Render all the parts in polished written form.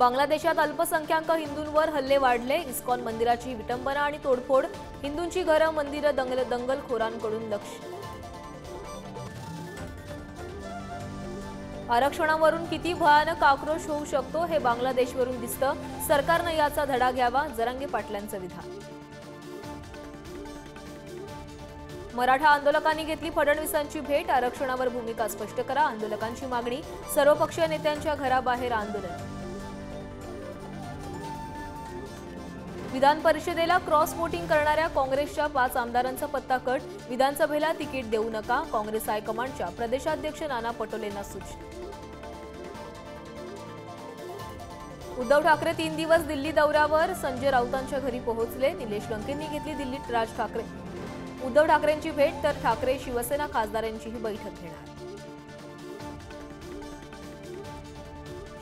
बांगलादेशात अल्पसंख्याक हिंदूंवर हल्ले वाढले। इस्कॉन मंदिराची विटंबना आणि तोडफोड, हिंदूंची घरं मंदिरं दंगलखोरांकडून लक्ष्य। आरक्षणावरून किती भयानक आक्रोश होऊ शकतो हे बांगलादेशवरून दिसतं। सरकारनं याचा धडा घ्यावा, जरांगे पाटलांचं विधान। मराठा आंदोलकांनी घेतली फडणवीसांची भेट, आरक्षणावर भूमिका स्पष्ट करा, आंदोलकांची मागणी। सर्वपक्षीय नेत्यांच्या घराबाहेर आंदोलन। विधान परिषदेला क्रॉस वोटिंग करणाऱ्या काँग्रेसच्या 5 आमदारांचा पत्ता कट, विधानसभेला तिकीट देऊ नका, काँग्रेस हायकमांडच्या प्रदेशाध्यक्ष नाना पटोलेंना सूचना। उद्धव ठाकरे 3 दिवस दिल्ली दौऱ्यावर, संजय राऊतांच्या घरी पोहोचले। निलेश लंकेंनी घेतली दिल्लीत राज ठाकरे उद्धव ठाकरेंची भेट, तर ठाकरे शिवसेना खासदारांचीही बैठक घेणार।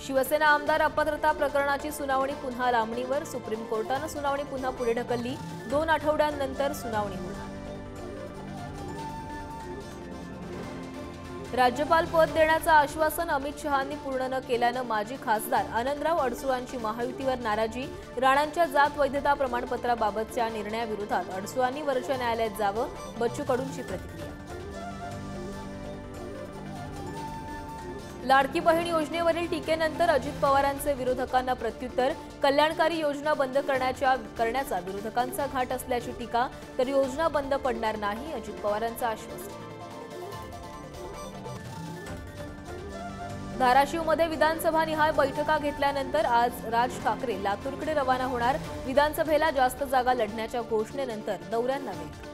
शिवसेना आमदार अपात्रता प्रकरणाची सुनावणी पुन्हा लांबणीवर, सुप्रीम कोर्टानं सुनावणी पुन्हा पुढे ढकलली। 2 आठवड्यांनंतर सुनावणी होणार। राज्यपाल पद देण्याचं आश्वासन अमित शहांनी पूर्ण न केल्यानं माजी खासदार आनंदराव अडसुळांची महायुतीवर नाराजी। राणांच्या जात वैधता प्रमाणपत्राबाबतच्या निर्णयाविरोधात अडसुळांनी वरिष्ठ न्यायालयात जावं, बच्चू कडूंची प्रतिक्रिया। लाडकी बहीण योजनेवरील टीकेनंतर अजित पवारांचे विरोधकांना प्रत्युत्तर, कल्याणकारी योजना बंद करण्याचा विरोधकांचा घाट असल्याची टीका, तर योजना बंद पडणार नाही, अजित पवारांचं आश्वासन। धाराशिवमध्ये विधानसभा निहाय बैठका घेतल्यानंतर आज राज ठाकरे लातूरकडे रवाना होणार। विधानसभेला जास्त जागा लढण्याच्या घोषणेनंतर दौऱ्यांना वेग।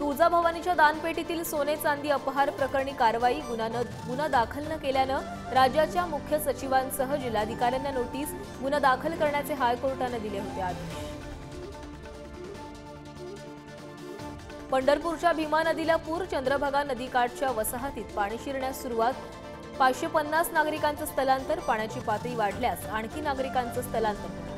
तुळजाभवानीच्या दानपेटीतील सोने चांदी अपहार प्रकरणी कारवाई, गुन्हा दाखल न केल्यानं राज्याच्या मुख्य सचिवांसह जिल्हाधिकाऱ्यांना नोटीस, गुन्हा दाखल करण्याचे हायकोर्टाने दिले होते आदेश। पंढरपूरच्या भीमा नदीला पूर, चंद्रभागा नदीकाठच्या वसाहतीत पाणी शिरण्यास सुरुवात, 550 नागरिकांचं स्थलांतर, पाण्याची पातळी वाढल्यास आणखी नागरिकांचं स्थलांतर होणार।